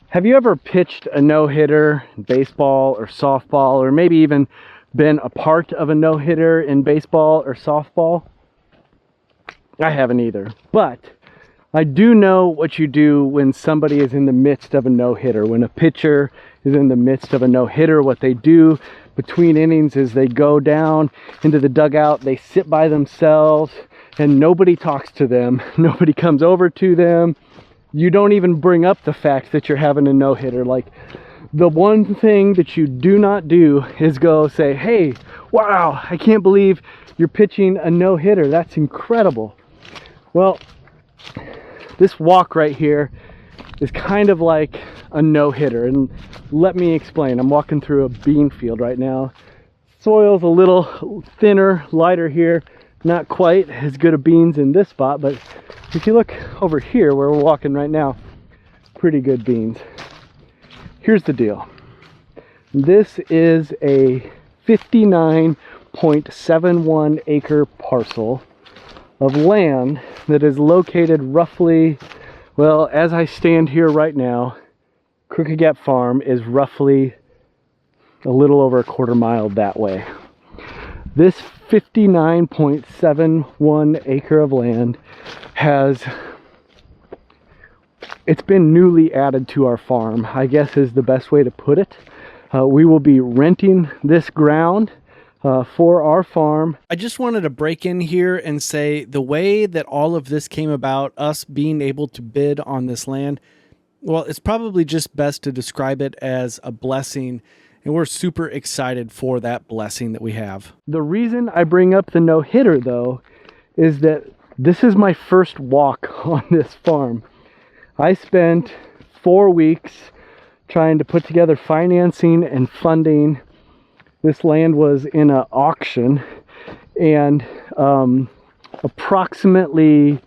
Have you ever pitched a no-hitter in baseball or softball, or maybe even been a part of a no-hitter in baseball or softball? I haven't either, but I do know what you do when somebody is in the midst of a no-hitter. When a pitcher is in the midst of a no-hitter, what they do between innings is they go down into the dugout, they sit by themselves, and nobody talks to them. Nobody comes over to them. You don't even bring up the fact that you're having a no-hitter. Like, the one thing that you do not do is go say, hey, wow, I can't believe you're pitching a no-hitter. That's incredible. Well, this walk right here is kind of like a no-hitter, and let me explain. I'm walking through a bean field right now. Soil's a little thinner, lighter here. Not quite as good of beans in this spot, but if you look over here where we're walking right now, pretty good beans. Here's the deal. This is a 59.71 acre parcel of land that is located roughly, well, as I stand here right now, Crooked Gap Farm is roughly a little over a quarter mile that way. This 59.71 acre of land it's been newly added to our farm, I guess is the best way to put it. We will be renting this ground for our farm. I just wanted to break in here and say the way that all of this came about, us being able to bid on this land, well, it's probably just best to describe it as a blessing, and we're super excited for that blessing that we have. The reason I bring up the no-hitter, though, is that this is my first walk on this farm. I spent 4 weeks trying to put together financing and funding. This land was in an auction, and approximately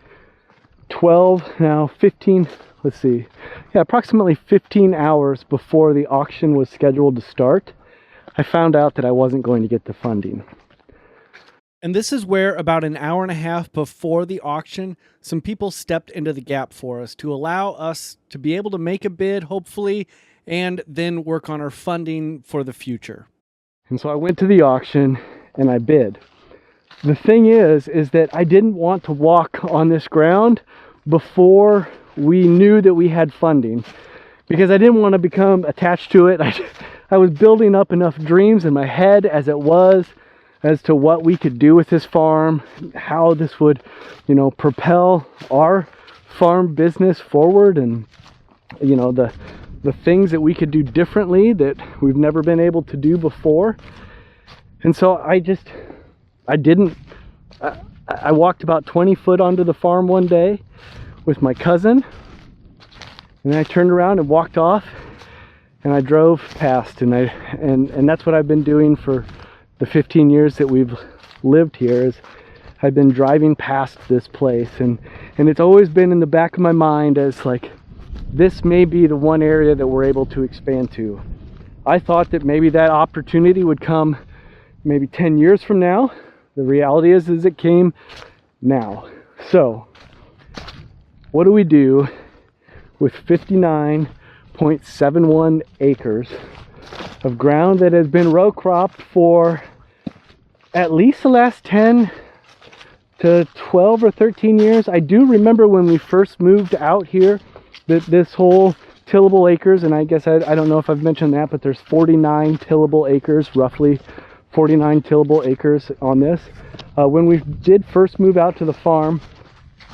15 hours before the auction was scheduled to start, I found out that I wasn't going to get the funding. And this is where, about an hour and a half before the auction, some people stepped into the gap for us to allow us to be able to make a bid, hopefully, and then work on our funding for the future. And so I went to the auction and I bid. The thing is that I didn't want to walk on this ground before we knew that we had funding, because I didn't want to become attached to it. I was building up enough dreams in my head as it was as to what we could do with this farm, how this would, propel our farm business forward, and, the things that we could do differently that we've never been able to do before. And so I walked about 20 foot onto the farm one day with my cousin, and I turned around and walked off, and I drove past, and that's what I've been doing for the 15 years that we've lived here. Is I've been driving past this place, and it's always been in the back of my mind as like, this may be the one area that we're able to expand to. I thought that maybe that opportunity would come maybe 10 years from now. The reality is it came now. So what do we do with 59.71 acres of ground that has been row cropped for at least the last 10 to 12 or 13 years? I do remember when we first moved out here that this whole tillable acres, and I guess I don't know if I've mentioned that, but there's 49 tillable acres, roughly 49 tillable acres on this. When we did first move out to the farm,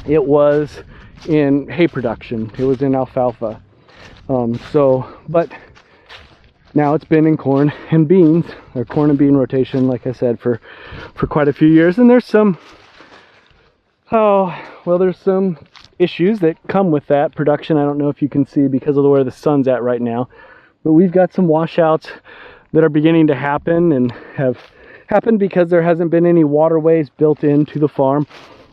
it was in hay production. It was in alfalfa. But now it's been in corn and beans, or corn and bean rotation, like I said, for quite a few years. And there's some issues that come with that production. I don't know if you can see because of where the sun's at right now, but we've got some washouts that are beginning to happen, and have happened because there hasn't been any waterways built into the farm.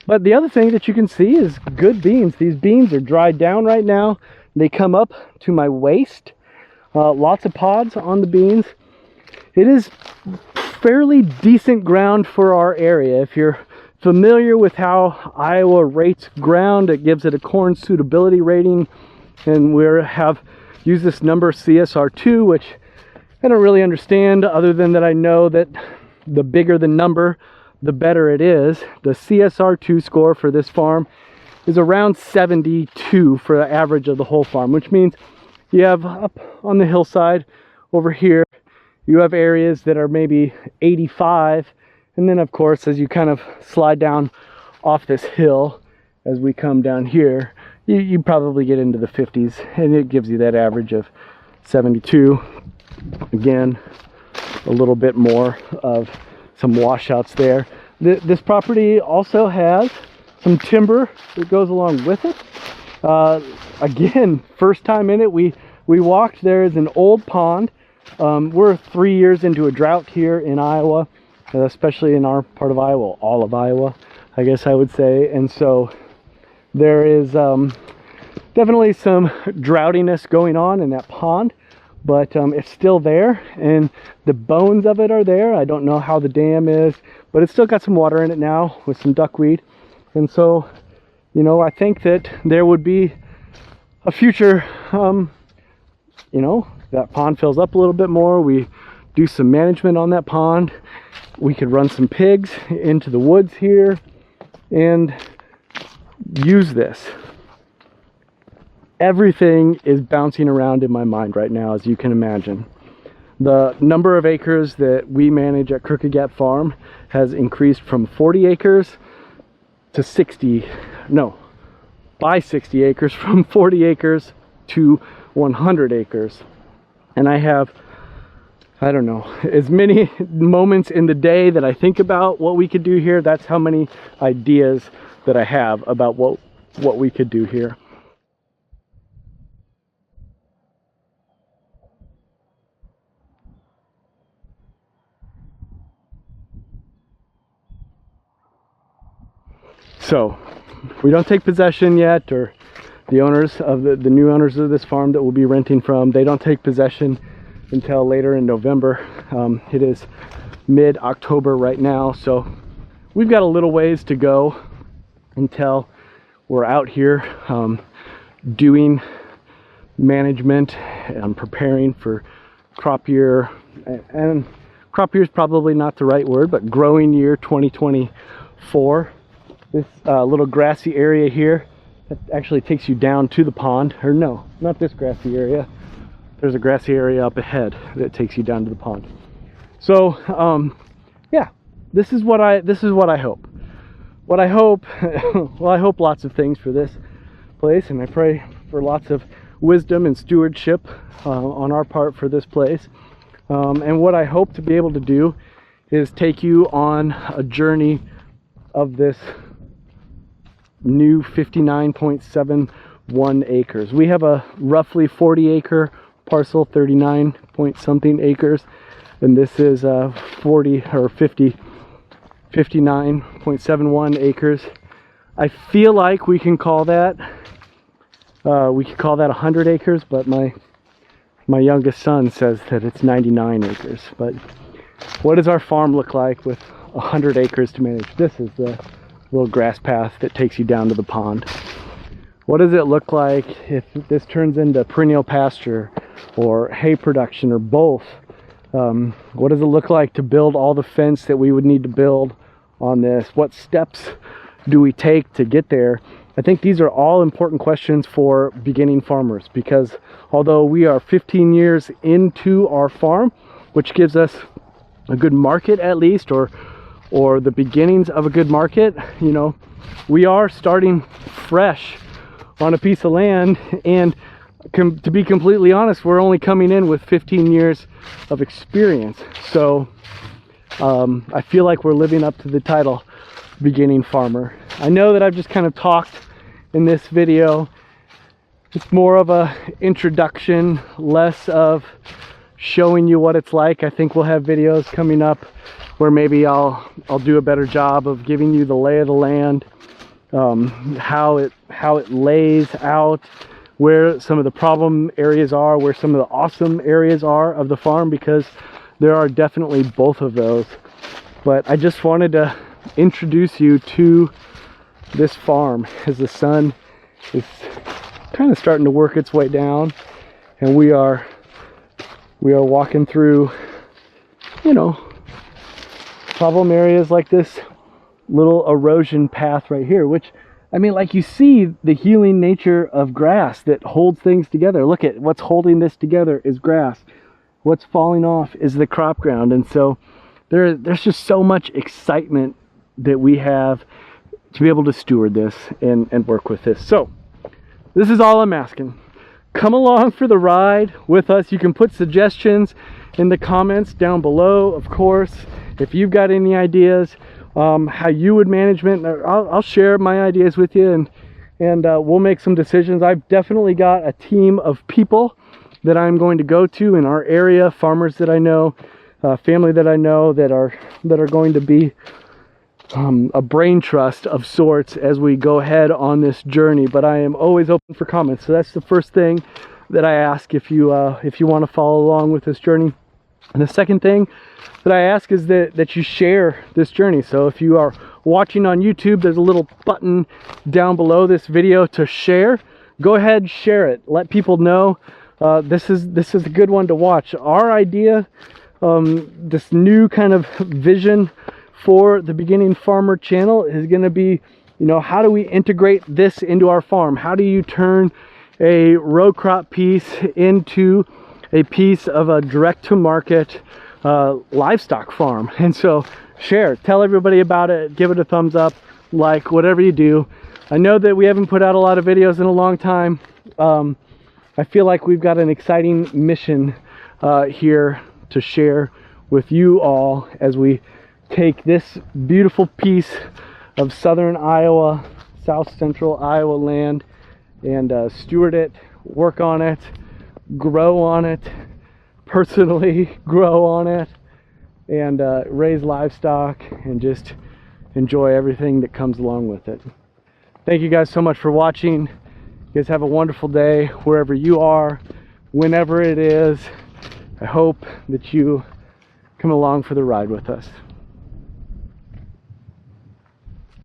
But the other thing that you can see is good beans. These beans are dried down right now. They come up to my waist. Lots of pods on the beans. It is fairly decent ground for our area. If you're familiar with how Iowa rates ground, it gives it a corn suitability rating, and we have use this number CSR2, which I don't really understand, other than that I know that the bigger the number, the better it is. The CSR2 score for this farm is around 72 for the average of the whole farm, which means you have up on the hillside over here, you have areas that are maybe 85, and then of course as you kind of slide down off this hill, as we come down here, you probably get into the 50s, and it gives you that average of 72. Again, a little bit more of some washouts there. This property also has some timber that goes along with it. Again, first time in it, we walked. There is an old pond. We're 3 years into a drought here in Iowa, especially in our part of Iowa, all of Iowa, I guess I would say. And so there is definitely some droughtiness going on in that pond, but it's still there, and the bones of it are there. I don't know how the dam is, but it's still got some water in it now with some duckweed. And so, you know, I think that there would be a future, you know, that pond fills up a little bit more, we do some management on that pond, we could run some pigs into the woods here and use this. Everything is bouncing around in my mind right now, as you can imagine. The number of acres that we manage at Crooked Gap Farm has increased from 40 acres to 60, no, by 60 acres, from 40 acres to 100 acres. And I have, I don't know, as many moments in the day that I think about what we could do here. That's how many ideas that I have about what we could do here. So we don't take possession yet, or the owners of the new owners of this farm that we'll be renting from, they don't take possession until later in November. It is mid-October right now, so we've got a little ways to go until we're out here doing management and preparing for crop year, and crop year is probably not the right word, but growing year 2024. This little grassy area here, that actually takes you down to the pond, or no, not this grassy area. There's a grassy area up ahead that takes you down to the pond. So yeah, this is what I hope. What I hope, well, I hope lots of things for this place, and I pray for lots of wisdom and stewardship on our part for this place. And what I hope to be able to do is take you on a journey of this new 59.71 acres. We have a roughly 40 acre parcel, 39 point something acres, and this is 59.71 acres. I feel like we can call that 100 acres, but my youngest son says that it's 99 acres. But what does our farm look like with 100 acres to manage? This is the little grass path that takes you down to the pond. What does it look like if this turns into perennial pasture or hay production or both? What does it look like to build all the fence that we would need to build on this? What steps do we take to get there? I think these are all important questions for beginning farmers, because although we are 15 years into our farm, which gives us a good market at least, or the beginnings of a good market, you know, we are starting fresh on a piece of land, and to be completely honest, we're only coming in with 15 years of experience. So I feel like we're living up to the title, beginning farmer. I know that I've just kind of talked in this video. It's more of a introduction, less of showing you what it's like. I think we'll have videos coming up where maybe I'll do a better job of giving you the lay of the land, how it lays out, where some of the problem areas are, where some of the awesome areas are of the farm, because there are definitely both of those. But I just wanted to introduce you to this farm as the sun is kind of starting to work its way down, and we are walking through, you know, problem areas like this little erosion path right here, which, I mean, like, you see the healing nature of grass that holds things together. Look at what's holding this together is grass. What's falling off is the crop ground. And so there's just so much excitement that we have to be able to steward this and work with this. So this is all I'm asking. Come along for the ride with us. You can put suggestions in the comments down below, of course. If you've got any ideas how you would management, I'll share my ideas with you, and we'll make some decisions. I've definitely got a team of people that I'm going to go to in our area, farmers that I know, family that I know that are going to be a brain trust of sorts as we go ahead on this journey. But I am always open for comments. So that's the first thing that I ask if you want to follow along with this journey. And the second thing that I ask is that you share this journey. So if you are watching on YouTube, there's a little button down below this video to share. Go ahead, share it. Let people know this is a good one to watch. Our idea, this new kind of vision for the Beginning Farmer channel is going to be, you know, how do we integrate this into our farm? How do you turn a row crop piece into a piece of a direct-to-market livestock farm? And so share, tell everybody about it, give it a thumbs up, like, whatever you do. I know that we haven't put out a lot of videos in a long time. I feel like we've got an exciting mission here to share with you all as we take this beautiful piece of southern Iowa, south central Iowa land, and steward it, work on it, grow on it, personally grow on it, and raise livestock and just enjoy everything that comes along with it. Thank you guys so much for watching. You guys have a wonderful day wherever you are, whenever it is. I hope that you come along for the ride with us.